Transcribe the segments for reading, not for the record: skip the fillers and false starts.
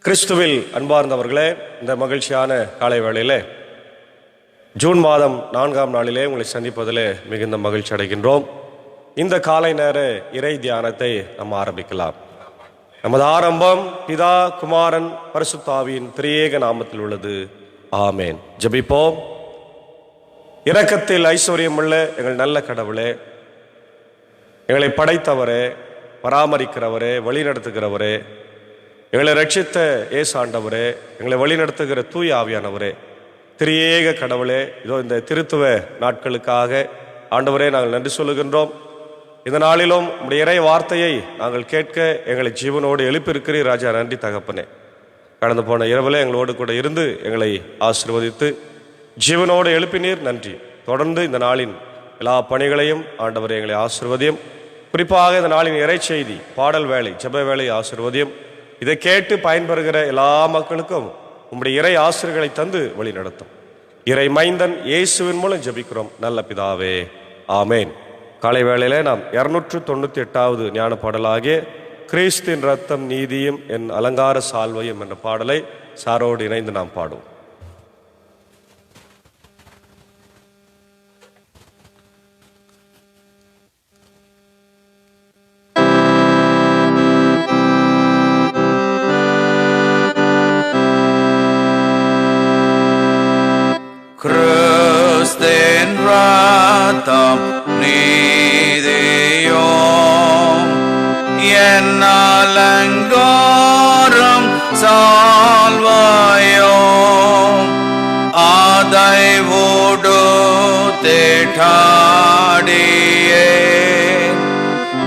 கிறிஸ்துவில் அன்பார்ந்தவர்களே, இந்த மகிழ்ச்சியான காலை வேளையிலே ஜூன் மாதம் 4ஆம் நாளிலே உங்களை சந்திப்பதிலே மிகுந்த மகிழ்ச்சி அடைகின்றோம். இந்த காலை நேர இறை தியானத்தை நம்ம ஆரம்பிக்கலாம். நமது ஆரம்பம் பிதா, குமாரன், பரிசுத்த ஆவியின் திரியேக நாமத்தில் உள்ளது. ஆமேன். ஜெபிப்போம். இரக்கத்தில் ஐஸ்வர்யமுள்ள எங்கள் நல்ல கடவுளே, எங்களை படைத்தவரே, பராமரிக்கிறவரே, வழிநடத்துகிறவரே, எங்களை ரட்சித்த ஏசாண்டவரே, எங்களை வழிநடத்துகிற தூய ஆவியானவரே, திரியேக கடவுளே, இதோ இந்த திருத்துவ நாட்களுக்காக ஆண்டவரே நாங்கள் நன்றி சொல்லுகின்றோம். இந்த நாளிலும் உடைய இறை வார்த்தையை நாங்கள் கேட்க எங்களை ஜீவனோடு எழுப்பியிருக்கிறீர் ராஜா. நன்றி தகப்பனே. கடந்து போன இரவில் எங்களோடு கூட இருந்து எங்களை ஆசீர்வதித்து ஜீவனோடு எழுப்பினீர். நன்றி. தொடர்ந்து இந்த நாளின் எல்லா பணிகளையும் ஆண்டவரே எங்களை ஆசீர்வதியும். குறிப்பாக இந்த நாளின் இறை செய்தி, பாடல் வேலை, ஜெப வேலை ஆசீர்வதியும். இதை கேட்டு பயன்பெறுகிற எல்லா மக்களுக்கும் உம்முடைய இறை ஆசிரியர்களை தந்து வழி நடத்தும். இறை மைந்தன் இயேசுவின் மூலம் ஜெபிக்கிறோம் நல்ல பிதாவே, ஆமேன். காலை வேளையிலே நாம் 298வது ஞான பாடலாகிய கிறிஸ்துவின் ரத்தம் நீதியும் என் அலங்கார சால்வையும் என்ற பாடலை சாரோடு இணைந்து நாம் பாடுவோம். கிறிஸ்துவின் ரத்தம் நீதியும் என் அலங்காரம் சால்வையும் அதை உடுத்திட்டாடியே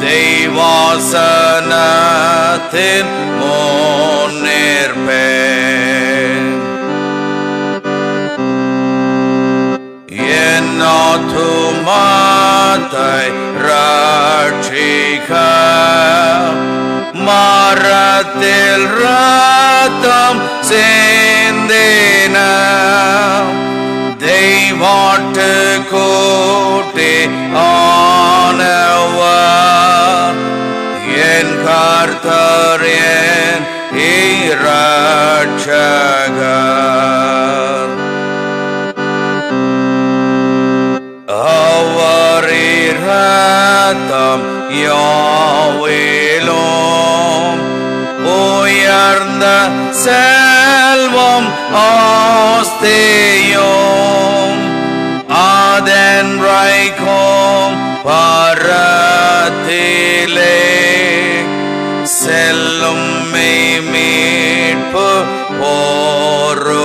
தெய்வாசனத்தின் முன்னிற்பேன். ஆத்துமாத்தை ரட்சிக்க மரத்தில் ரத்தம் சிந்தின தெய்வாட்டு கூட்டி ஆனவர் என் கர்த்தர் என் இரட்சகர். அவரிரத்தம் யாவிலும் உயர்ந்த செல்வம் ஆஸ்தியும் அதென்றைக்கும் பரத்திலே செல்லும் மெய் மீட்பு பொருளே.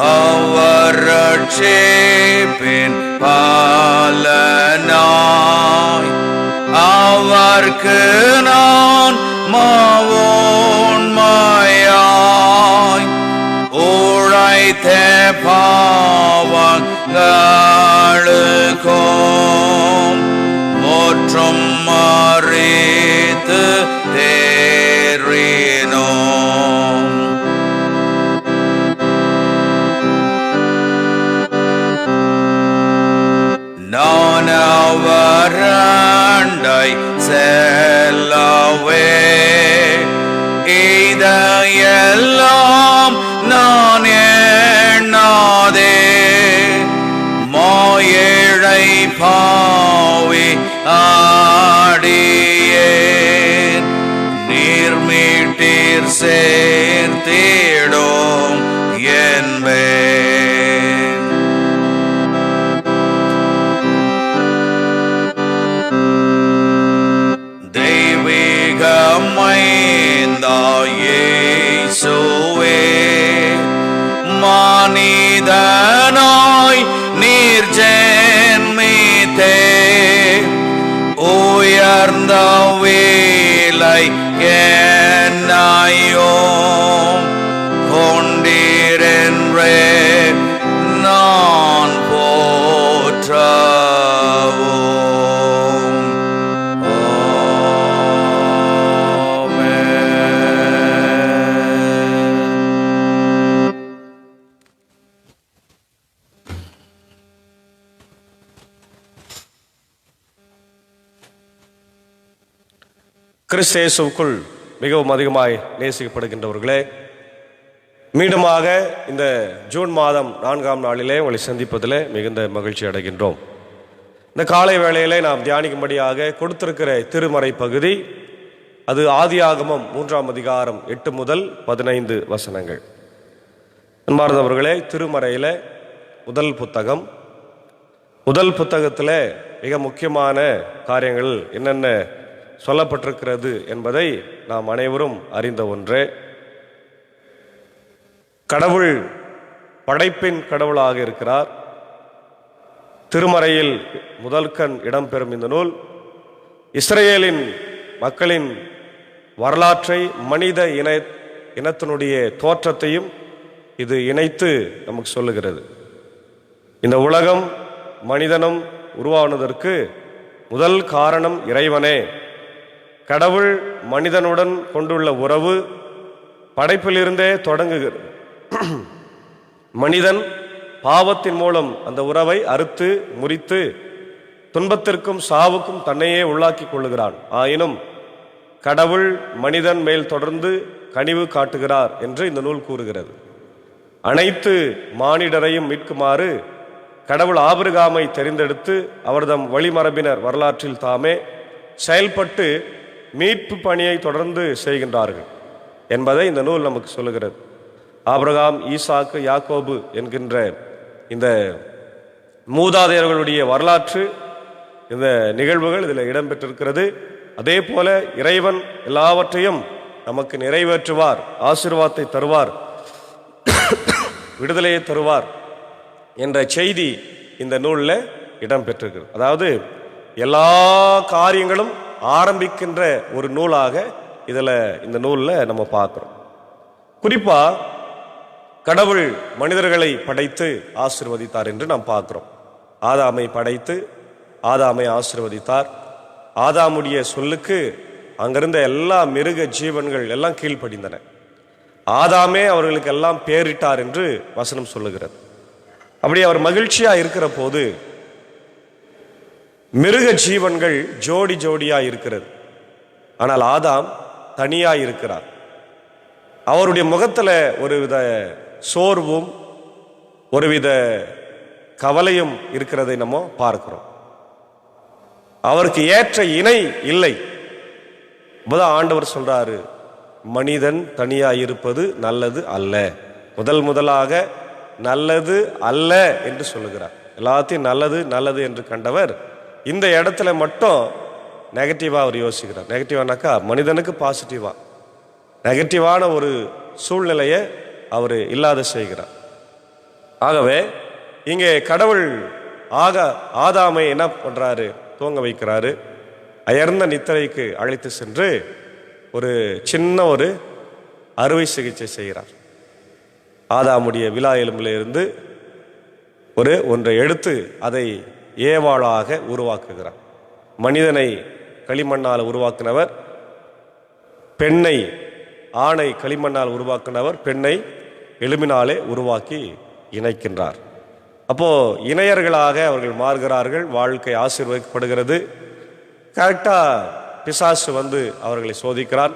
அவர் ரட்சிப்பின் பலனாய் அவர்க்கு நான் உண்மையாய் உழைத்த பாவங்களுக்கும் முற்றும் மறித்து தேறினோம். நான் அவரண்டை செல்லவே இதையெல்லாம் நான் எண்ணாதே மாயேழை பாவி ஆடியேன் நீர் மீட்டீர் சேர்த்திடும் என்பேன். இயேசுவே மனிதனாய் நீர் ஜென்மித்தே உயர்ந்த வேலை என்னையும் கொண்டிரென்றே நான் போற்றவும். கிறிஸ்து இயேசுவுக்குள் மிகவும் அதிகமாய் நேசிக்கப்படுகின்றவர்களே, மீண்டுமாக இந்த ஜூன் மாதம் 4ஆம் நாளிலே உங்களை சந்திப்பதில் மிகுந்த மகிழ்ச்சி அடைகின்றோம். இந்த காலை வேளையிலே நாம் தியானிக்கும்படியாக கொடுத்திருக்கிற திருமறை பகுதி, அது ஆதியாகமம் 3ஆம் அதிகாரம் 8 முதல் 15 வசனங்கள். அன்பார்ந்தவர்களே, திருமறையில் முதல் புத்தகத்தில் மிக முக்கியமான காரியங்கள் என்னென்ன சொல்லப்பட்டிருக்கிறது என்பதை நாம் அனைவரும் அறிந்த ஒன்றே. கடவுள் படைப்பின் கடவுளாக இருக்கிறார். திருமறையில் முதல் கண் இடம்பெறும் இந்த நூல் இஸ்ரவேலின் மக்களின் வரலாற்றை, மனித இனத்தினுடைய தோற்றத்தையும் இது இணைத்து நமக்கு சொல்லுகிறது. இந்த உலகம் மனிதனும் உருவானதற்கு முதல் காரணம் இறைவனே. கடவுள் மனிதனுடன் கொண்டுள்ள உறவு படைப்பிலிருந்தே தொடங்குகிறது. மனிதன் பாவத்தின் மூலம் அந்த உறவை அறுத்து முறித்து துன்பத்திற்கும் சாவுக்கும் தன்னையே உள்ளாக்கி கொள்ளுகிறான். ஆயினும் கடவுள் மனிதன் மேல் தொடர்ந்து கனிவு காட்டுகிறார் என்று இந்த நூல் கூறுகிறது. அனைத்து மானிடரையும் மீட்குமாறு கடவுள் ஆபிரகாமை தெரிந்தெடுத்து அவர்தம் வழிமரபினர் வரலாற்றில் தாமே செயல்பட்டு மீட்பு பணியை தொடர்ந்து செய்கின்றார்கள் என்பதை இந்த நூல் நமக்கு சொல்லுகிறது. ஆபிரகாம், ஈசாக்கு, யாக்கோபு என்கின்ற இந்த மூதாதையர்களுடைய வரலாற்று, இந்த நிகழ்வுகள் இதில் இடம்பெற்றிருக்கிறது. அதே போல இறைவன் எல்லாவற்றையும் நமக்கு நிறைவேற்றுவார், ஆசீர்வாதத்தை தருவார், விடுதலையை தருவார் என்ற செய்தி இந்த நூலில் இடம்பெற்றிருக்கிறது. அதாவது எல்லா காரியங்களும் ஆரம்பிக்கின்ற ஒரு நூலாக இந்த நூலில் நம்ம பார்க்கிறோம். குறிப்பா கடவுள் மனிதர்களை படைத்து ஆசீர்வதித்தார் என்று நாம் பார்க்கிறோம். ஆதாமை படைத்து ஆதாமை ஆசீர்வதித்தார். ஆதாமுடைய சொல்லுக்கு அங்கிருந்த எல்லா மிருக ஜீவன்கள் எல்லாம் கீழ்ப்படிந்தன. ஆதாமே அவர்களுக்கு எல்லாம் பேரிட்டார் என்று வசனம் சொல்லுகிறது. அப்படி அவர் மகிழ்ச்சியா இருக்கிற போது மிருக ஜீவன்கள் ஜோடி ஜோடியா இருக்கிறது. ஆனால் ஆதாம் தனியா இருக்கிறார். அவருடைய முகத்துல ஒருவித சோர்வும் ஒருவித கவலையும் இருக்கிறதை நம்ம பார்க்கிறோம். அவருக்கு ஏற்ற இணை இல்லை. ஆண்டவர் சொல்றாரு, மனிதன் தனியா இருப்பது நல்லது அல்ல. முதலாக நல்லது அல்ல என்று சொல்லுகிறார். எல்லாத்தையும் நல்லது நல்லது என்று கண்டவர் இந்த இடத்துல மட்டும் நெகட்டிவா அவர் யோசிக்கிறார். நெகட்டிவானாக்கா மனிதனுக்கு பாசிட்டிவா, நெகட்டிவான ஒரு சூழ்நிலையை அவர் இல்லாத செய்கிறார். ஆகவே இங்கே கடவுள் ஆதாமை என்ன பண்றாரு? தூங்க வைக்கிறாரு. அயர்ந்த நித்திரைக்கு அழைத்து சென்று ஒரு சின்ன ஒரு அறுவை சிகிச்சை செய்கிறார். ஆதாமுடைய விலா எலும்பில் இருந்து ஒன்றை எடுத்து அதை ஏவாளாக உருவாக்குகிறார். மனிதனை களிமண்ணால் உருவாக்கினவர், ஆணை களிமண்ணால் உருவாக்கினவர் பெண்ணை எலும்பினாலே உருவாக்கி இணைக்கின்றார். அப்போ இணையர்களாக அவர்கள் மாறுகிறார்கள். வாழ்க்கை ஆசீர்வதிக்கப்படுகிறது. கரெக்டா பிசாசு வந்து அவர்களை சோதிக்கிறான்.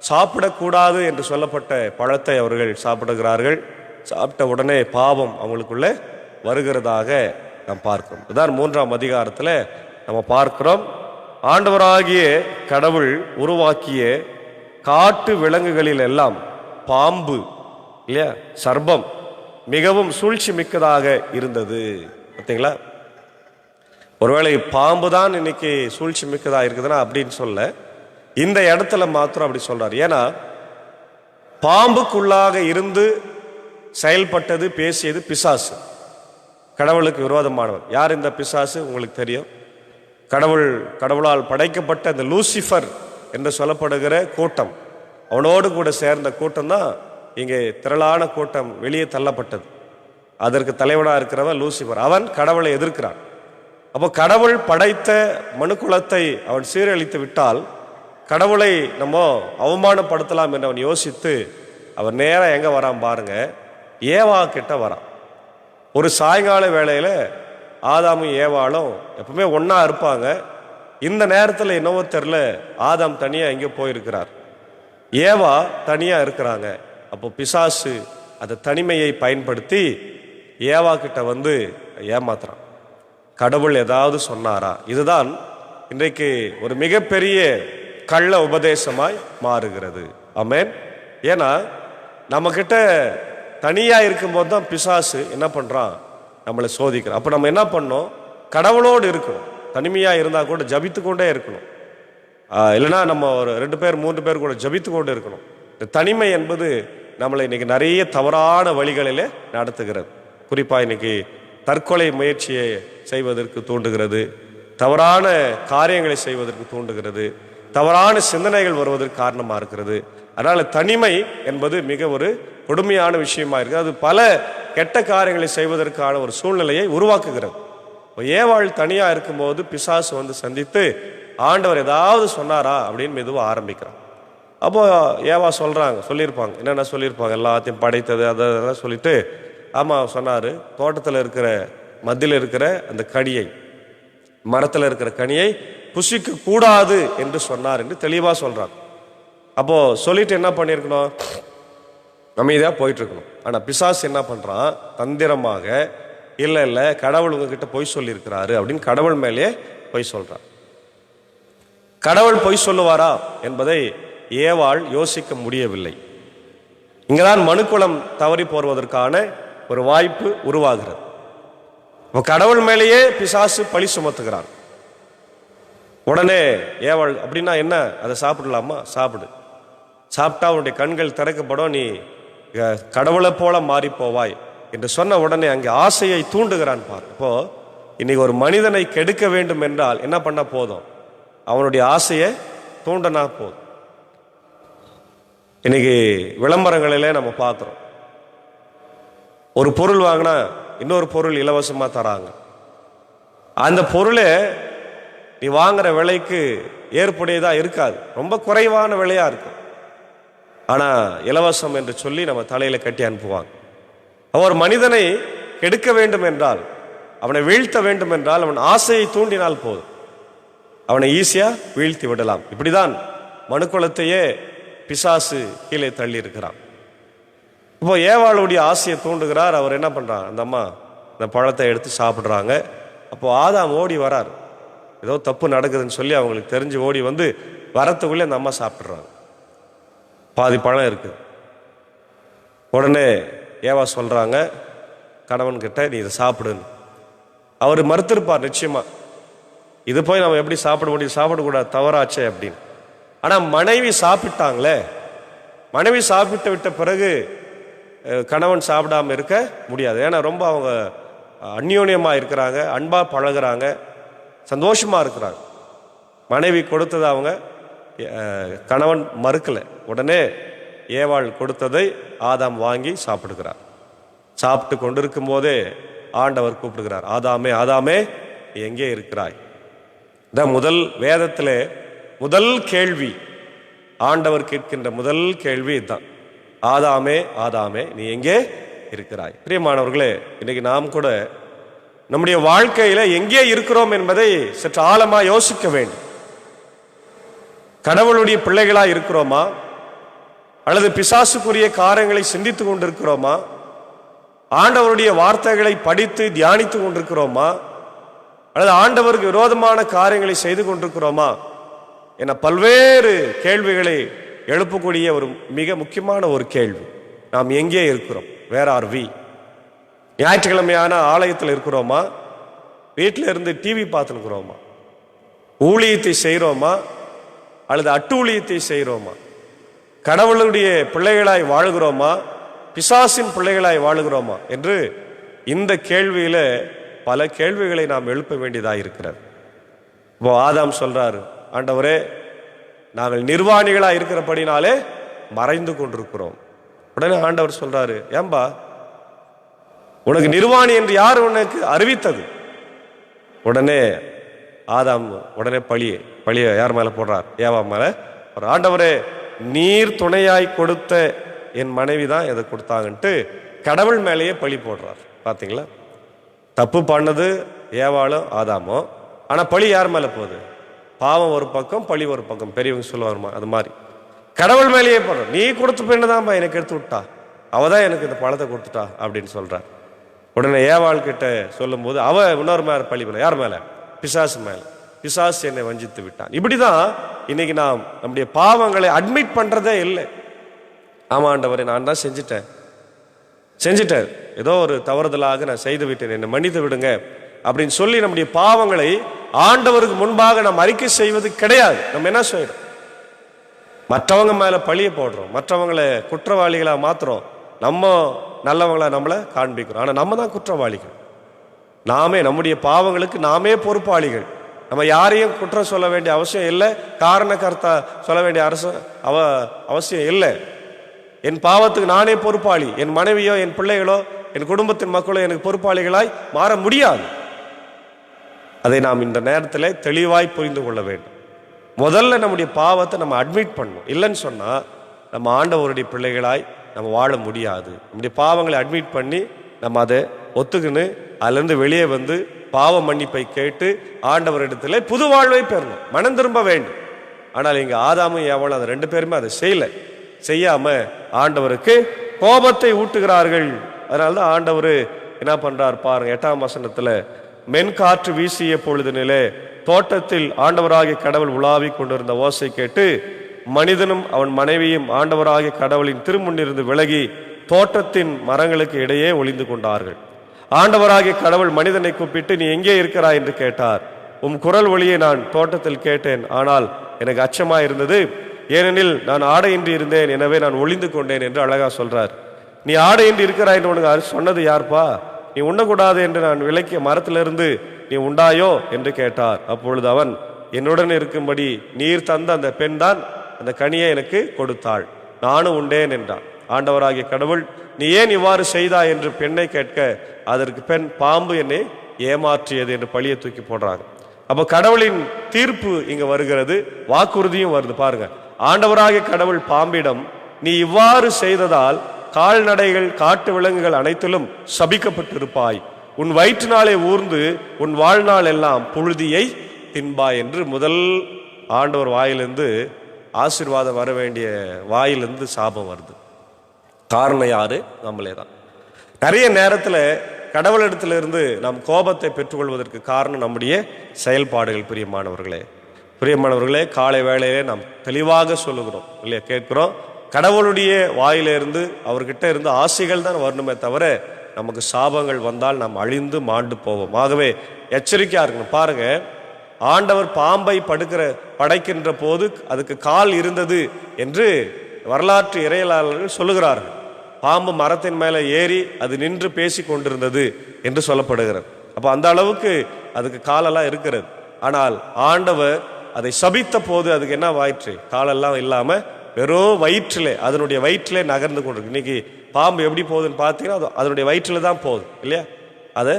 சாப்பிடக்கூடாது என்று சொல்லப்பட்ட பழத்தை அவர்கள் சாப்பிடுகிறார்கள். சாப்பிட்ட உடனே பாவம் அவங்களுக்குள்ள வருகிறதாக நாம் பார்க்கிறோம். இதான் 3ஆம் அதிகாரத்தில் நம்ம பார்க்கிறோம். ஆண்டவராகிய கடவுள் உருவாக்கிய காட்டு விலங்குகளில் எல்லாம் பாம்பு இல்லையா, சர்ப்பம் மிகவும் சூழ்ச்சி மிக்கதாக இருந்தது. பார்த்தீங்களா? ஒருவேளை பாம்பு தான் இன்னைக்கு சூழ்ச்சி மிக்கதாக இருக்குதுன்னா அப்படின்னு சொல்ல, இந்த இடத்துல மாத்திரம் அப்படி சொல்றாரு. ஏன்னா பாம்புக்குள்ளாக இருந்து செயல்பட்டது, பேசியது பிசாசு, கடவுளுக்கு விரோதமானவர். யார் இந்த பிசாசு? உங்களுக்கு தெரியும். கடவுளால் படைக்கப்பட்ட இந்த லூசிஃபர் என்று சொல்லப்படுகிற கூட்டம், அவனோடு கூட சேர்ந்த கூட்டம் தான் இங்கே திரளான கூட்டம் வெளியே தள்ளப்பட்டது. அதற்கு தலைவனாக இருக்கிறவன் லூசிஃபர். அவன் கடவுளை எதிர்க்கிறான். அப்போ கடவுள் படைத்த மனுக்குலத்தை அவன் சீரழித்து விட்டால் கடவுளை நம்ம அவமானப்படுத்தலாம் என்று அவன் யோசித்து அவன் நேரம் எங்க வரான் பாருங்க, ஏவா கிட்ட வரான். ஒரு சாயங்கால வேளையில ஆதாமும் ஏவாளும் எப்பவுமே ஒன்னா இருப்பாங்க. இந்த நேரத்தில் என்னவோ தெரில, ஆதாம் தனியா எங்கே போயிருக்கிறார், ஏவா தனியா இருக்கிறாங்க. அப்போ பிசாசு அந்த தனிமையை பயன்படுத்தி ஏவா கிட்ட வந்து ஏமாத்துறான். கடவுள் ஏதாவது சொன்னாரா? இதுதான் இன்றைக்கு ஒரு மிகப்பெரிய கள்ள உபதேசமாய் மாறுகிறது. ஆமென். ஏன்னா நம்ம கிட்ட தனியா இருக்கும்போது தான் பிசாசு என்ன பண்றான், நம்மளை சோதிக்கிறான். அப்ப நம்ம என்ன பண்ணோம், கடவுளோடு இருக்கணும். தனிமையா இருந்தா கூட ஜபித்து கொண்டே இருக்கணும். இல்லைன்னா நம்ம ஒரு 2 பேர் 3 பேர் கூட ஜபித்து கொண்டு இருக்கணும். இந்த தனிமை என்பது நம்மளை இன்னைக்கு நிறைய தவறான வழிகளிலே நடத்துகிறது. குறிப்பா இன்னைக்கு தற்கொலை முயற்சியை செய்வதற்கு தூண்டுகிறது, தவறான காரியங்களை செய்வதற்கு தூண்டுகிறது, தவறான சிந்தனைகள் வருவதற்கு காரணமா இருக்கிறது. அதனால தனிமை என்பது மிக ஒரு கொடுமையான விஷயமா இருக்கு. அது பல கெட்ட காரியங்களை செய்வதற்கான ஒரு சூழ்நிலையை உருவாக்குகிறது. ஏவாள் தனியா இருக்கும்போது பிசாசு வந்து சந்தித்து ஆண்டவர் ஏதாவது சொன்னாரா அப்படின்னு மெதுவாக ஆரம்பிக்கிறான். அப்போ ஏவா சொல்லியிருப்பாங்க, என்னென்ன சொல்லியிருப்பாங்க, எல்லாத்தையும் படைத்தது அதெல்லாம் சொல்லிட்டு, ஆமாம் சொன்னார், தோட்டத்தில் இருக்கிற மத்தியில் இருக்கிற அந்த கனியை, மரத்தில் இருக்கிற கனியை புசிக்க கூடாது என்று சொன்னார் என்று தெளிவாக சொல்றாங்க. அப்போ சொல்லிட்டு என்ன பண்ணியிருக்கணும், அமைதியாக போயிட்டு இருக்கணும். ஆனால் பிசாசு என்ன பண்றான், தந்திரமாக இல்லை கடவுள் உங்ககிட்ட பொய் சொல்லியிருக்கிறாரு அப்படின்னு கடவுள் மேலே பொய் சொல்றான். கடவுள் பொய் சொல்லுவாரா என்பதை ஏவாள் யோசிக்க முடியவில்லை. இங்கதான் மனுக்குலம் தவறி போவதற்கான ஒரு வாய்ப்பு உருவாகிறது. கடவுள் மேலேயே பிசாசு பழி சுமத்துகிறான். உடனே ஏவாள், அப்படின்னா என்ன, அதை சாப்பிடலாமா, சாப்பிடு, சாப்பிட்டா உன்னுடைய கண்கள் திறக்கப்படும், நீ கடவுளை போல மாறி போவாய் என்று சொன்ன உடனே அங்கே ஆசையை தூண்டுகிறான் பார். இப்போ இன்னைக்கு ஒரு மனிதனை கெடுக்க வேண்டும் என்றால் என்ன பண்ண போதும், அவனுடைய ஆசையை தூண்டனா போதும். இன்னைக்கு விளம்பரங்களிலே நம்ம பார்க்குறோம், ஒரு பொருள் வாங்கினா இன்னொரு பொருள் இலவசமாக தராங்க. அந்த பொருளை நீ வாங்குற விலைக்கு ஏற்புடையதாக இருக்காது, ரொம்ப குறைவான விலையாக இருக்கும். ஆனால் இலவசம் என்று சொல்லி நம்ம தலையில் கட்டி அனுப்புவாங்க. ஒரு மனிதனை கெடுக்க வேண்டும் என்றால், அவனை வீழ்த்த வேண்டும் என்றால், அவன் ஆசையை தூண்டினால் போதும், அவனை ஈஸியா வீழ்த்தி விடலாம். இப்படிதான் மனுக்குலத்தையே பிசாசு கீழே தள்ளி இருக்கிறான். இப்போ ஏவாளுடைய ஆசையை தூண்டுகிறார். அவர் என்ன பண்றான், அந்த அம்மா இந்த பழத்தை எடுத்து சாப்பிட்றாங்க. அப்போ ஆதாம் ஓடி வரார், ஏதோ தப்பு நடக்குதுன்னு சொல்லி அவங்களுக்கு தெரிஞ்சு ஓடி வந்து வரத்துக்குள்ளே அந்த அம்மா சாப்பிட்றாங்க. பாதி பழம் இருக்குது. உடனே ஏவா சொல்றாங்க கணவன் கிட்ட, நீ இதை சாப்பிடுன்னு. அவர் மறுத்திருப்பார் நிச்சயமா, இது போய் நம்ம எப்படி சாப்பிட முடியும், சாப்பிடக்கூடாது, தவறாச்சே அப்படின்னு. ஆனா மனைவி சாப்பிட்டாங்களே, மனைவி சாப்பிட்டு விட்ட பிறகு கணவன் சாப்பிடாம இருக்க முடியாது. ஏன்னா ரொம்ப அவங்க அந்யோன்யமா இருக்கிறாங்க, அன்பா பழகுறாங்க, சந்தோஷமா இருக்கிறாங்க. மனைவி கொடுத்ததை அவங்க கணவன் மறுக்கல. உடனே ஏவாள் கொடுத்ததை ஆதாம் வாங்கி சாப்பிடுகிறார். சாப்பிட்டு கொண்டிருக்கும் போதே ஆண்டவர் கூப்பிடுகிறார், ஆதாமே ஆதாமே எங்கே இருக்கிறாய். முதல் வேதத்திலே முதல் கேள்வி, ஆண்டவர் கேட்கின்ற முதல் கேள்வி இதுதான், ஆதாமே ஆதாமே நீ எங்கே இருக்கிறாய். பிரியமானவர்களே, இன்னைக்கு நாம் கூட நம்முடைய வாழ்க்கையில எங்கே இருக்கிறோம் என்பதை சற்று ஆழமா யோசிக்க வேண்டும். கடவுளுடைய பிள்ளைகளா இருக்கிறோமா, அல்லது பிசாசுக்குரிய காரியங்களை சிந்தித்துக் கொண்டிருக்கிறோமா, ஆண்டவருடைய வார்த்தைகளை படித்து தியானித்து கொண்டிருக்கிறோமா, அல்லது ஆண்டவருக்கு விரோதமான காரியங்களை செய்து கொண்டிருக்கிறோமா என பல்வேறு கேள்விகளை எழுப்பக்கூடிய ஒரு மிக முக்கியமான ஒரு கேள்வி, நாம் எங்கே இருக்கிறோம், வேர் ஆர் வி. ஞாயிற்றுக்கிழமையான ஆலயத்தில் இருக்கிறோமா, வீட்டில் இருந்து டிவி பார்த்துருக்கிறோமா, ஊழியத்தை செய்கிறோமா அல்லது அட்டூழியத்தை செய்கிறோமா, கடவுளுடைய பிள்ளைகளாய் வாழுகிறோமா, பிசாசின் பிள்ளைகளாய் வாழுகிறோமா என்று இந்த கேள்வியில பல கேள்விகளை நாம் எழுப்ப வேண்டியதாக இருக்கிறது. இப்போ ஆதாம் சொல்றாரு, ஆண்டவரே நாங்கள் நிர்வாணிகளா இருக்கிறபடினாலே மறைந்து கொண்டிருக்கிறோம். உடனே ஆண்டவர் சொல்றாரு, ஏம்பா உனக்கு நிர்வாணி என்று யார் உனக்கு அறிவித்தது? உடனே ஆதாம் உடனே பழிய யார் மேல போடுறார், ஏவா மேல. ஆண்டவரே நீர் துணையாய் கொடுத்த என் மனைவி தான் எதை கொடுத்தாங்கன்ட்டு கடவுள் மேலேயே பழி போடுறார். பாத்தீங்களா, தப்பு பண்ணது ஏவாளும் ஆதாமோ, ஆனா பழி யார் மேல போகுது, பாவம் ஒரு பக்கம், பழி ஒரு பக்கம். பெரியவங்க சொல்லுவாருமா, அது மாதிரி கடவுள் மேலேயே போடுறோம். நீ கொடுத்த பெண்ணு தான்ப்பா எனக்கு எடுத்து விட்டா, அவ தான் எனக்கு இந்த பழத்தை கொடுத்துட்டா அப்படின்னு சொல்றார். உடனே ஏவாள் கிட்ட சொல்லும் போது அவ இன்னொரு மேல பழி பண்ண, யார் மேல? பிசாசு மேல. பிசாசு என்னை வஞ்சித்து விட்டான். இப்படிதான் இன்னைக்கு நாம் நம்முடைய பாவங்களை அட்மிட் பண்றதே இல்லை. ஆமா ஆண்டவரே, நான் தான் செஞ்சிட்டேன், ஏதோ ஒரு தவறுதலாக நான் செய்து விட்டேன், என்னை மன்னித்து விடுங்க அப்படின்னு சொல்லி நம்முடைய பாவங்களை ஆண்டவருக்கு முன்பாக நாம் அறிக்கை செய்வது கிடையாது. நம்ம என்ன செய்யறோம்? மற்றவங்க மேல பழிய போடுறோம், மற்றவங்களை குற்றவாளிகளா மாத்துறோம், நம்ம நல்லவங்களா நம்மளை காண்பிக்கிறோம். ஆனா நம்ம தான் குற்றவாளிகள். நாமே நம்முடைய பாவங்களுக்கு நாமே பொறுப்பாளிகள். நம்ம யாரையும் குற்றம் சொல்ல வேண்டிய அவசியம் இல்லை, காரண கர்த்தா சொல்ல வேண்டிய அவசியம் இல்லை. என் பாவத்துக்கு நானே பொறுப்பாளி. என் மனைவியோ என் பிள்ளைகளோ என் குடும்பத்தின் மக்களோ எனக்கு பொறுப்பாளிகளாய் மாற முடியாது. அதை நாம் இந்த நேரத்தில் தெளிவாய் புரிந்து கொள்ள வேண்டும். முதல்ல நம்முடைய பாவத்தை நம்ம அட்மிட் பண்ணணும். இல்லைன்னு சொன்னா நம்ம ஆண்டவருடைய பிள்ளைகளாய் நம்ம வாழ முடியாது. நம்முடைய பாவங்களை அட்மிட் பண்ணி நம்ம அதை ஒத்துக்குன்னு அதிலிருந்து வெளியே வந்து பாவ மன்னிப்பை கேட்டு ஆண்டவரிடத்துல புது வாழ்வை பெறணும், மனம் திரும்ப வேண்டும். ஆனால் இங்க ஆதாமும் ஏவாளும் அந்த 2 பேருமே அதை செய்யாம ஆண்டவருக்கு கோபத்தை ஊட்டுகிறார்கள். அதனாலதான் ஆண்டவர் என்ன பண்றார் பாருங்க, 8ஆம் வசனத்துல, மென்காற்று வீசிய பொழுதினிலே தோட்டத்தில் ஆண்டவராகிய கடவுள் உலாவி கொண்டிருந்த ஓசை கேட்டு மனிதனும் அவன் மனைவியும் ஆண்டவராகிய கடவுளின் திருமுன்னிருந்து விலகி தோட்டத்தின் மரங்களுக்கு இடையே ஒளிந்து கொண்டார்கள். ஆண்டவராகிய கடவுள் மனிதனை கூப்பிட்டு, நீ எங்கே இருக்கிறாய் என்று கேட்டார். உம் குரல் ஒளியை நான் தோட்டத்தில் கேட்டேன், ஆனால் எனக்கு அச்சமா இருந்தது, ஏனெனில் நான் ஆடையின்றி இருந்தேன், எனவே நான் ஒளிந்து கொண்டேன் என்று அழகா சொல்றார். நீ ஆடையின்றி இருக்கிறாய் என்று உனக்கு சொன்னது யார்ப்பா? நீ உண்ணக்கூடாது என்று நான் விலக்கிய மரத்திலிருந்து நீ உண்டாயோ என்று கேட்டார். அப்பொழுது அவன், என்னுடன் இருக்கும்படி நீர் தந்த அந்த பெண் தான் அந்த கனியை எனக்கு கொடுத்தாள், நானும் உண்டேன் என்றான். ஆண்டவராகிய கடவுள், நீ ஏன் இவ்வாறு செய்தாய் என்று பெண்ணை கேட்க, அதற்கு பெண், பாம்பு என்னை ஏமாற்றியது என்று பழியை தூக்கி போடுறாங்க. அப்ப கடவுளின் தீர்ப்பு இங்க வருகிறது, வாக்குறுதியும் வருது. பாருங்க, ஆண்டவராகிய கடவுள் பாம்பிடம், நீ இவ்வாறு செய்ததால் கால்நடைகள் காட்டு விலங்குகள் அனைத்திலும் சபிக்கப்பட்டிருப்பாய், உன் வயிற்றினாலே ஊர்ந்து உன் வாழ்நாள் எல்லாம் புழுதியை தின்பாய் என்று முதல் ஆண்டவர் வாயிலிருந்து ஆசீர்வாதம் வர வேண்டிய வாயிலிருந்து சாபம் வருது. காரணம் யாரு? நம்மளே தான். நிறைய நேரத்தில் கடவுளிடத்திலிருந்து நாம் கோபத்தை பெற்றுக்கொள்வதற்கு காரணம் நம்முடைய செயல்பாடுகள். பிரியமானவர்களே, காலை வேளையிலே நாம் தெளிவாக சொல்லுகிறோம் இல்லையா, கேட்கிறோம். கடவுளுடைய வாயிலிருந்து அவர்கிட்ட இருந்து ஆசைகள் தான் வரணுமே தவிர நமக்கு சாபங்கள் வந்தால் நாம் அழிந்து மாண்டு போவோம். ஆகவே எச்சரிக்கையா இருக்கணும். பாருங்க, ஆண்டவர் பாம்பை படைக்கின்ற போது அதுக்கு கால் இருந்தது என்று வரலாற்று இறையலாளர்கள் சொல்லுகிறார்கள். பாம்பு மரத்தின் மேலே ஏறி அது நின்று பேசி கொண்டிருந்தது என்று சொல்லப்படுகிறது. அப்போ அந்த அளவுக்கு அதுக்கு காலெல்லாம் இருக்கிறது. ஆனால் ஆண்டவர் அதை சபித்த போது அதுக்கு என்ன ஆயிற்று? காலெல்லாம் இல்லாம வெறும் வயிற்றிலே, அதனுடைய வயிற்றிலே நகர்ந்து கொண்டிருக்கு. இன்னைக்கு பாம்பு எப்படி போகுதுன்னு பார்த்தீங்கன்னா அதனுடைய வயிற்றில தான் போகுது இல்லையா. அது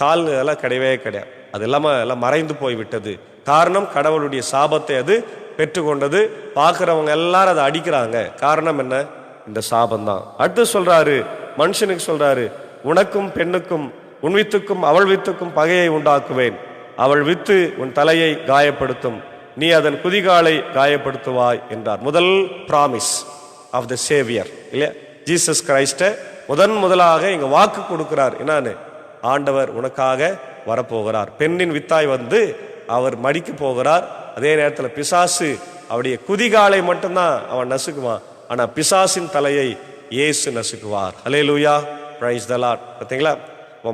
கால் எல்லாம் கிடையாது. அது எல்லாம் மறைந்து போய்விட்டது. காரணம், கடவுளுடைய சாபத்தை அது பெற்றுக்கொண்டது. பார்க்கிறவங்க எல்லாரும் அதை அடிக்கிறாங்க. காரணம் என்ன? இந்த சாபம் தான். அடுத்து சொல்றாரு, மனுஷனுக்கு சொல்றாரு, உனக்கும் பெண்ணுக்கும் உன் வித்துக்கும் அவள் வித்துக்கும் பகையை உண்டாக்குவேன், அவள் வித்து உன் தலையை காயப்படுத்தும், நீ அதன் குதிகாலை காயப்படுத்துவாய் என்றார். முதல் பிராமிஸ் ஆஃப் த சேவியர் இல்லையா, ஜீசஸ் கிரைஸ்ட முதலாக இங்க வாக்கு கொடுக்கிறார். என்னன்னு? ஆண்டவர் உனக்காக வரப்போகிறார், பெண்ணின் வித்தாய் வந்து அவர் மடிக்க போகிறார். அதே நேரத்தில் பிசாசு அவருடைய குதிகாலை மட்டும்தான் அவன் நசுக்குவான், ஆனா பிசாசின் தலையை இயேசு நசுக்குவார். அல்லேலூயா, பிரைஸ் தி லார்ட். பார்த்தீங்களா,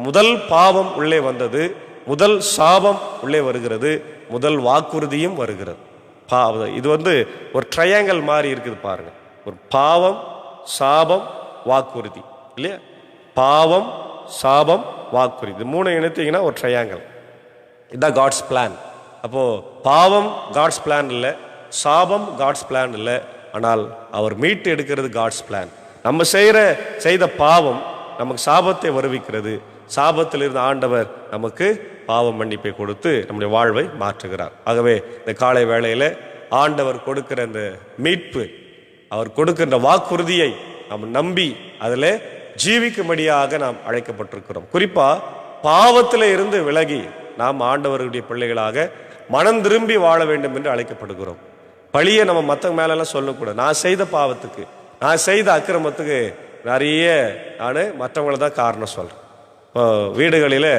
முதல் பாவம் உள்ளே வந்தது, முதல் சாபம் உள்ளே வருகிறது, முதல் வாக்குறுதியும் வருகிறது. இது ஒரு ட்ரையாங்கிள் மாதிரி இருக்குது பாருங்க. ஒரு பாவம், சாபம், வாக்குறுதி இல்லையா. பாவம், சாபம், வாக்குறுதி, 3 இணைத்தீங்கன்னா ஒரு ட்ரையாங்கிள். இதுதான் காட்ஸ் பிளான். அப்போ பாவம் காட்ஸ் பிளான் இல்லை, சாபம் காட்ஸ் பிளான் இல்லை, ஆனால் அவர் மீட்டு எடுக்கிறது காட்ஸ் பிளான். நம்ம செய்த பாவம் நமக்கு சாபத்தை வருவிக்கிறது. சாபத்தில் இருந்த ஆண்டவர் நமக்கு பாவ மன்னிப்பை கொடுத்து நம்முடைய வாழ்வை மாற்றுகிறார். ஆகவே இந்த காலை வேளையில ஆண்டவர் கொடுக்கிற இந்த மீட்பு, அவர் கொடுக்கின்ற வாக்குறுதியை நாம் நம்பி அதில் ஜீவிக்கும்படியாக நாம் அழைக்கப்பட்டிருக்கிறோம். குறிப்பா பாவத்தில் இருந்து விலகி நாம் ஆண்டவருடைய பிள்ளைகளாக மனம் திரும்பி வாழ வேண்டும் என்று அழைக்கப்படுகிறோம். பழியை நம்ம மற்றவங்க மேலெல்லாம் சொல்லக்கூடாது. நான் செய்த பாவத்துக்கு, நான் செய்த அக்கிரமத்துக்கு நிறைய நான் மற்றவங்கள தான் காரணம் சொல்கிறேன். இப்போ வீடுகளில்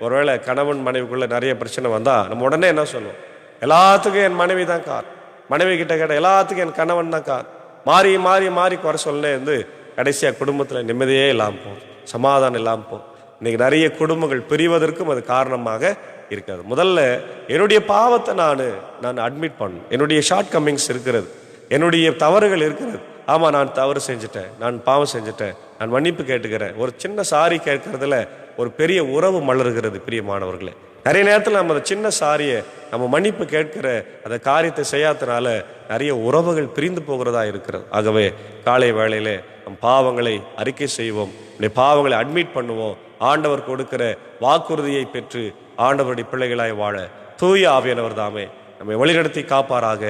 ஒருவேளை கணவன் மனைவிக்குள்ளே நிறைய பிரச்சனை வந்தால் நம்ம உடனே என்ன சொல்லுவோம்? எல்லாத்துக்கும் என் மனைவி தான் காரணம். மனைவி கிட்ட கேட்டால் எல்லாத்துக்கும் என் கணவன் தான் காரணம். மாறி மாறி மாறி குறை சொல்லே இருந்து கடைசியாக குடும்பத்தில் நிம்மதியே இல்லாமல் போகும், சமாதானம் இல்லாமல் போகும். இன்றைக்கி நிறைய குடும்பங்கள் பிரிவதற்கும் அது காரணமாக இருக்காது. முதல்ல என்னுடைய பாவத்தை நான் அட்மிட் பண்ணணும். என்னுடைய ஷார்ட் கம்மிங்ஸ் இருக்கிறது, என்னுடைய தவறுகள் இருக்கிறது. ஆமாம், நான் தவறு செஞ்சுட்டேன், நான் பாவம் செஞ்சுட்டேன், நான் மன்னிப்பு கேட்டுக்கிறேன். ஒரு சின்ன சாரி கேட்கறதுல ஒரு பெரிய உறவு மலர்கிறது. பிரியமானவர்களே, நிறைய நேரத்தில் நம்ம அந்த சின்ன சாரியை நம்ம மன்னிப்பு கேட்கிற அந்த காரியத்தை செய்யாதனால நிறைய உறவுகள் பிரிந்து போகிறதா இருக்கிறது. ஆகவே காலை வேளையிலே நம் பாவங்களை அறிக்கை செய்வோம், பாவங்களை அட்மிட் பண்ணுவோம். ஆண்டவர் கொடுக்கிற வாக்குறுதியை பெற்று ஆண்டவருடைய பிள்ளைகளாய் வாழ தூய ஆவியானவர் தாமே நம்மை வழிநடத்தி காப்பாராக.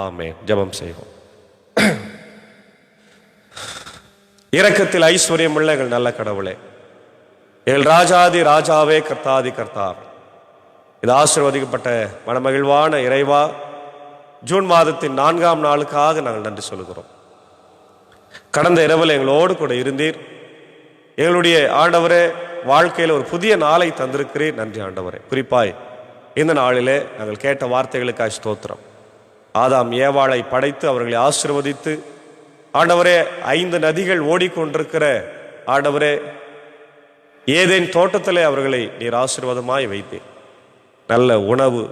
ஆமென். ஜெபம் செய்வோம். இரக்கத்தில் ஐஸ்வர்யம் உள்ள எங்கள் நல்ல கடவுளே, எங்கள் ராஜாதி ராஜாவே, கர்த்தாதி கர்த்தாவே, இது ஆசீர்வதிக்கப்பட்ட மனமகிழ்வான இறைவா, ஜூன் மாதத்தின் 4ஆம் நாளுக்காக நாங்கள் நன்றி சொல்கிறோம். கடந்த இரவில் எங்களோடு கூட இருந்தீர். எங்களுடைய ஆண்டவரே வாழ்க்கையில் ஒரு புதிய நாளை தந்திருக்கிறீர். நன்றி ஆண்டவரே. குறிப்பாய் இந்த நாளிலே நாங்கள் கேட்ட வார்த்தைகளுக்காக ஸ்தோத்திரம். ஆதாம் ஏவாளை படைத்து அவர்களை ஆசீர்வதித்து ஆண்டவரே 5 நதிகள் ஓடிக்கொண்டிருக்கிற ஆண்டவரே ஏதேன் தோட்டத்திலே அவர்களை நீர் ஆசீர்வாதமாய் வைத்தீர். நல்ல உணவு,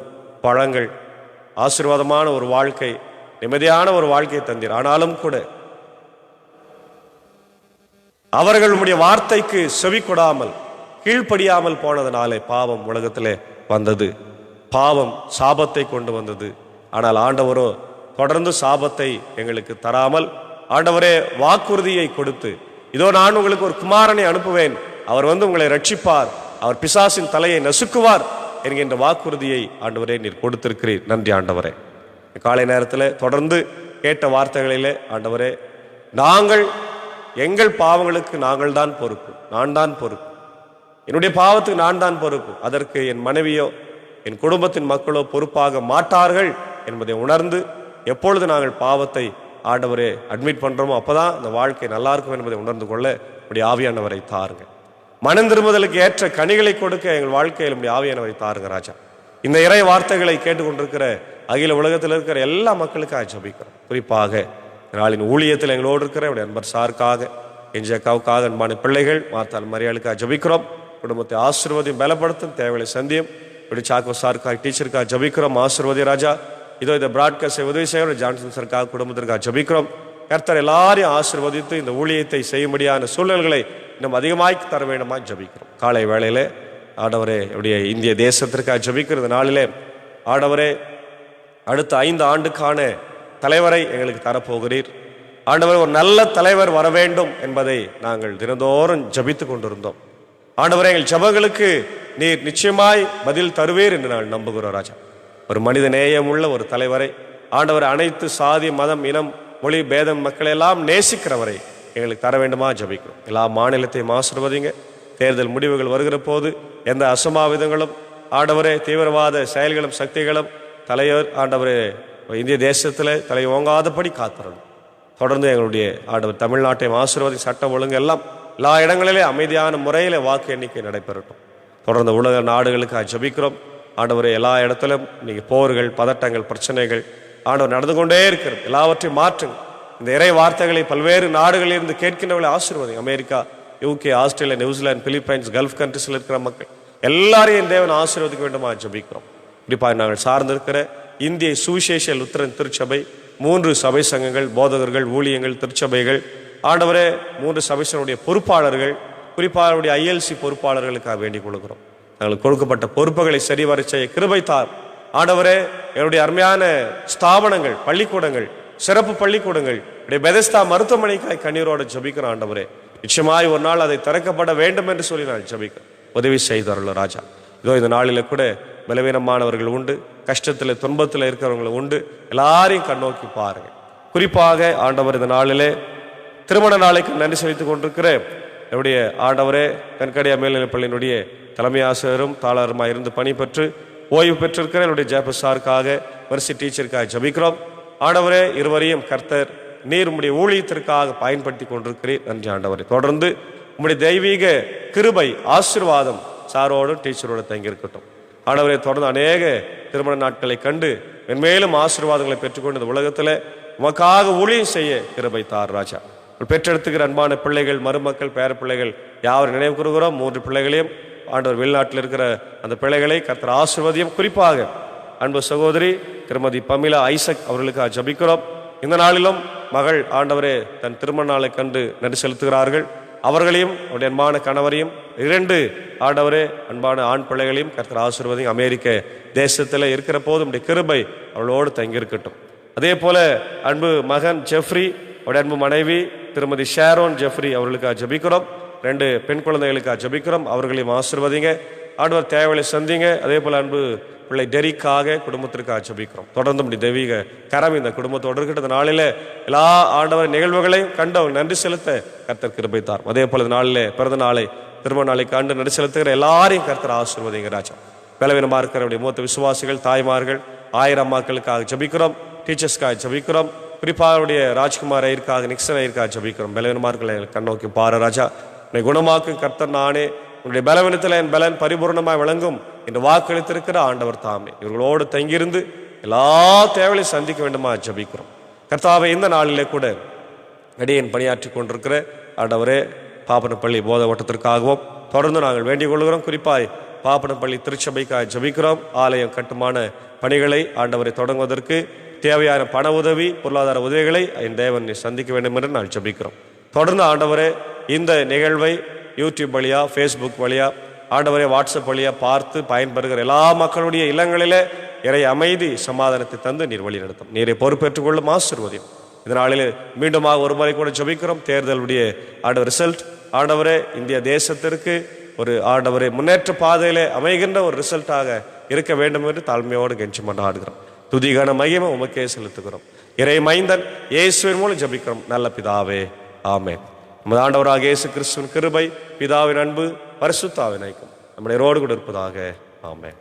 பழங்கள், ஆசீர்வாதமான ஒரு வாழ்க்கை, நிம்மதியான ஒரு வாழ்க்கையை தந்தீர். ஆனாலும் கூட அவர்கள் உம்முடைய வார்த்தைக்கு செவி கொடாமல் கீழ்ப்படியாமல் போனதனாலே பாவம் உலகத்திலே வந்தது. பாவம் சாபத்தை கொண்டு வந்தது. ஆனால் ஆண்டவரோ தொடர்ந்து சாபத்தை எங்களுக்கு தராமல் ஆண்டவரே வாக்குறுதியை கொடுத்து, இதோ நான் உங்களுக்கு ஒரு குமாரனை அனுப்புவேன், அவர் வந்து உங்களை ரட்சிப்பார், அவர் பிசாசின் தலையை நசுக்குவார் என்கின்ற வாக்குறுதியை ஆண்டவரே நீர் கொடுத்திருக்கிறீர். நன்றி ஆண்டவரே. காலை நேரத்தில் தொடர்ந்து கேட்ட வார்த்தைகளிலே ஆண்டவரே, நாங்கள் எங்கள் பாவங்களுக்கு நாங்கள் தான் பொறுப்பு, நான் தான் பொறுப்பு, என்னுடைய பாவத்துக்கு நான் தான் பொறுப்பு, அதற்கு என் மனைவியோ என் குடும்பத்தின் மக்களோ பொறுப்பாக மாட்டார்கள் என்பதை உணர்ந்து எப்பொழுது நாங்கள் பாவத்தை ஆண்டவரே அட்மிட் பண்றோமோ அப்பதான் இந்த வாழ்க்கை நல்லா இருக்கும் என்பதை உணர்ந்து கொள்ள நம்முடைய ஆவியானவரை தாருங்க. மனம் திரும்புதலுக்கு ஏற்ற கனிகளை கொடுக்க எங்கள் வாழ்க்கையில் நம்முடைய ஆவியானவரை தாருங்க ராஜா. இந்த இறை வார்த்தைகளை கேட்டுக்கொண்டிருக்கிற அகில உலகத்தில் இருக்கிற எல்லா மக்களுக்காக ஜெபிக்கிறோம். குறிப்பாக நாளின் ஊழியத்தில் எங்களோடு இருக்கிற என்னுடைய அன்பர் சாருக்காக, என்ஜக்காவுக்காக, அன்பான பிள்ளைகள் மார்த்தால் மரியாளுக்காக ஜெபிக்கிறோம். குடும்பத்தை ஆசீர்வதியும் பலப்படுத்தும், தேவையை சந்தியும். இப்படி சாக்கோ சாருக்காக, டீச்சருக்காக ஜெபிக்கிறோம். ஆசீர்வதி ராஜா. இதோ இந்த பிராட்காஸ்டை உதவி செய்கிற ஜான்சன் சருக்காக, குடும்பத்திற்காக ஜெபிக்கிறோம். கர்த்தர் எல்லாரையும் ஆசீர்வதித்து இந்த ஊழியத்தை செய்யும்படியான சூழல்களை இன்னும் அதிகமாய் தர வேண்டுமாய் ஜெபிக்கிறோம். காலை வேளையிலே ஆண்டவரே என்னுடைய இந்திய தேசத்திற்காக ஜெபிக்கிறது நாளிலே ஆண்டவரே அடுத்த 5 ஆண்டுக்கான தலைவரை எங்களுக்கு தரப்போகிறீர். ஆண்டவரே ஒரு நல்ல தலைவர் வர வேண்டும் என்பதை நாங்கள் தினந்தோறும் ஜபித்து கொண்டிருந்தோம். ஆண்டவரே எங்கள் ஜபங்களுக்கு நீர் நிச்சயமாய் பதில் தருவீர் என்று நாங்கள் நம்புகிறோம் ராஜா. ஒரு மனித நேயம் உள்ள ஒரு தலைவரை ஆண்டவர் அனைத்து சாதி, மதம், இனம், மொழி பேதம் மக்களெல்லாம் நேசிக்கிறவரை எங்களுக்கு தர வேண்டுமா ஜபிக்கிறோம். எல்லா மாநிலத்தையும் ஆசீர்வதிங்க. தேர்தல் முடிவுகள் வருகிற போது எந்த அசம்பாவிதங்களும் ஆண்டவரே தீவிரவாத செயல்களும் சக்திகளும் தலைவர் ஆண்டவரே இந்திய தேசத்தில் தலை ஓங்காதபடி காத்துறணும். தொடர்ந்து எங்களுடைய ஆண்டவர் தமிழ்நாட்டையும் ஆசீர்வதி, சட்டம் ஒழுங்கு எல்லாம் எல்லா இடங்களிலே அமைதியான முறையில் வாக்கு எண்ணிக்கை நடைபெறட்டும். தொடர்ந்து உலக நாடுகளுக்காக ஜபிக்கிறோம். ஆண்டவரே எல்லா இடத்திலும் இன்னைக்கு போர்கள், பதட்டங்கள், பிரச்சனைகள் ஆண்டவர் நடந்து கொண்டே இருக்கிறது. எல்லாவற்றையும் மாற்றுங்க. இந்த இறை வார்த்தைகளை பல்வேறு நாடுகளில் இருந்து கேட்கின்றவர்களை ஆசீர்வதி. America, UK, Australia, New Zealand, Philippines, gulf கண்ட்ரிஸில் இருக்கிற மக்கள் எல்லாரையும் தேவன் ஆசீர்வதிக்க வேண்டுமா ஜபிக்கிறோம். குறிப்பாக நாங்கள் சார்ந்திருக்கிற இந்திய சுவிசேஷ லுத்தரன் திருச்சபை, 3 சபை சங்கங்கள், போதகர்கள், ஊழியங்கள், திருச்சபைகள், ஆண்டவரே 3 சபை சங்கங்களுடைய பொறுப்பாளர்கள், குறிப்பாக அவருடைய ILC பொறுப்பாளர்களுக்காக வேண்டிக் கொள்கிறோம். நாங்கள் கொடுக்கப்பட்ட பொறுப்புகளை சரிவர செய்ய கிருபை தார் ஆண்டவரே. என்னுடைய அருமையான ஸ்தாபனங்கள், பள்ளிக்கூடங்கள், சிறப்பு பள்ளிக்கூடங்கள், பெதஸ்தா மருத்துவமனைக்காய் கண்ணீரோடு ஜபிக்கிறோம் ஆண்டவரே. நிச்சயமாய் ஒரு நாள் அதை திறக்கப்பட வேண்டும் என்று சொல்லி நான் ஜபிக்கிறேன். உதவி செய்தார்கள் ராஜா. இதோ இந்த நாளில் கூட பலவீனமானவர்கள் உண்டு, கஷ்டத்தில் துன்பத்தில் இருக்கிறவங்களும் உண்டு. எல்லாரையும் கண்ணோக்கி பாருங்க. குறிப்பாக ஆண்டவர் இந்த நாளிலே திருமண நாளைக்கு நன்றி செலுத்திக் கொண்டிருக்கிற என்னுடைய ஆண்டவரே கண்கடியா மேல்நிலைப் பள்ளியினுடைய தலைமை ஆசிரியரும் தாளருமாய் இருந்து பணி பெற்று ஓய்வு பெற்றிருக்கிற என்னுடைய ஜெபசாருக்காக மெர்சி டீச்சருக்காக ஜெபிக்கிறோம். ஆண்டவரே, இருவரையும் கர்த்தர் நீர் உம்முடைய ஊழியத்திற்காக பயன்படுத்தி கொண்டிருக்கிறீர். நன்றி ஆண்டவரே. தொடர்ந்து உம்முடைய தெய்வீக கிருபை ஆசீர்வாதம் சாரோடு டீச்சரோடு தங்கியிருக்கட்டும். ஆண்டவரே, தொடர்ந்து அநேக திருமண நாட்களை கண்டு மென்மேலும் ஆசீர்வாதங்களை பெற்றுக்கொண்டு இந்த உலகத்தில் உமக்காக ஊழியம் செய்ய கிருபை தார் ராஜா. பெற்றெடுத்துக்கிற அன்பான பிள்ளைகள், மருமக்கள், பேர பிள்ளைகள் யாரும் நினைவு கூறுகிறோம். 3 பிள்ளைகளையும் ஆண்டவர் வெளிநாட்டில் இருக்கிற அந்த பிள்ளைகளை கர்த்தர் ஆசீர்வதியும். குறிப்பாக அன்பு சகோதரி திருமதி பமிலா ஐசக் அவர்களுக்காக ஜெபிக்கிறோம். இந்த நாளிலும் மகள் ஆண்டவரே தன் திருமண நாளை கண்டு நன்றி செலுத்துகிறார்கள். அவர்களையும் அவருடைய அன்பான கணவரையும் 2 ஆண்டவரே அன்பான ஆண் பிள்ளைகளையும் கர்த்தர் ஆசீர்வதியும். அமெரிக்க தேசத்தில் இருக்கிற போது உம்முடைய கிருபை அவளோடு தங்கியிருக்கட்டும். அதே போல அன்பு மகன் ஜெஃப்ரி, அவருடைய அன்பு மனைவி திருமதி ஷேரோன் ஜெஃப்ரி அவர்களுக்காக ஜெபிக்கிறோம். 2 பெண் குழந்தைகளுக்காக ஜெபிக்கிறோம். அவர்களையும் ஆசீர்வதிங்க. ஆண்டவர் தேவையை சந்திங்க. அதே போல அன்பு பிள்ளை டெரிக்காக குடும்பத்திற்காக ஜெபிக்கிறோம். தொடர்ந்து இப்படி தெய்வீக கரம் இந்த குடும்பத்தோடு இருக்கிற நாளில் எல்லா ஆண்டவர் நிகழ்வுகளையும் கண்டு அவர் நன்றி செலுத்த கர்த்தர் கிருபை தார். அதே போல நாளில் பிறந்த நாளை திருமண நாளை கண்டு நன்றி செலுத்துகிற எல்லாரையும் கர்த்தர் ஆசீர்வதிங்க ராஜா. பலவீனமாக இருக்கிற மூத்த விசுவாசிகள், தாய்மார்கள், 1000 அம்மாக்களுக்காக ஜெபிக்கிறோம். டீச்சர்ஸ்க்காக ஜெபிக்கிறோம். குறிப்பாக அவருடைய ராஜ்குமார் ஐயருக்காக, நிக்சன் ஐயருக்காக ஜெபிக்கிறோம். பலவீனமார்களை கண்ணோக்கி பாரு ராஜா. என்னை குணமாக்கும் கர்த்தர் நானே, உன்னுடைய பலவீனத்தில் என் பலன் பரிபூர்ணமாய் விளங்கும் என்று வாக்களித்திருக்கிற ஆண்டவர் தாமே இவர்களோடு தங்கியிருந்து எல்லா தேவைகளையும் சந்திக்க வேண்டுமா ஜெபிக்கிறோம். கர்த்தாவை இந்த நாளிலே கூட அடியேன் பணியாற்றி கொண்டிருக்கிற ஆண்டவரே பாப்பனப்பள்ளி போத ஓட்டத்திற்காகவும் தொடர்ந்து நாங்கள் வேண்டிக் கொள்கிறோம். குறிப்பாய் பாப்பனப்பள்ளி திருச்சபைக்காக ஜெபிக்கிறோம். ஆலயம் கட்டுமான பணிகளை ஆண்டவரை தொடங்குவதற்கு தேவையான பண உதவி, பொருளாதார உதவிகளை என் தேவன் சந்திக்க வேண்டும் என்று நான் ஜெபிக்கிறோம். தொடர்ந்து ஆண்டவரே இந்த நிகழ்வை யூடியூப் வழியா, ஃபேஸ்புக் வழியா, ஆண்டவரே வாட்ஸ்அப் வழியா பார்த்து பயன்பெறுகிற எல்லா மக்களுடைய இல்லங்களிலே இறை அமைதி சமாதானத்தை தந்து நீர் வழி நடத்தும். நீரை பொறுப்பேற்றுக் கொள்ளும் ஆசீர்வதியும். இதனாலே மீண்டுமாக ஒரு முறை கூட ஜெபிக்கிறோம். தேர்தலுடைய ஆண்டவர் ரிசல்ட் ஆண்டவரே இந்திய தேசத்திற்கு ஒரு ஆண்டவரை முன்னேற்ற பாதையிலே அமைகின்ற ஒரு ரிசல்ட்டாக இருக்க வேண்டும் என்று தாழ்மையோடு கெஞ்சி மன்றாடுகிறோம். துதிகான மகிமை உமக்கே செலுத்துகிறோம். இறை மைந்தன் இயேசுவின் மூலம் ஜெபிக்கிறோம் நல்ல பிதாவே, ஆமென். நமது ஆண்டவராக இயேசு கிறிஸ்துவின் கிருபை, பிதாவின் அன்பு, பரிசுத்த ஆவியின் ஐக்கியம் நம்முடைய ரோடு கூட இருப்பதாக. ஆமென்.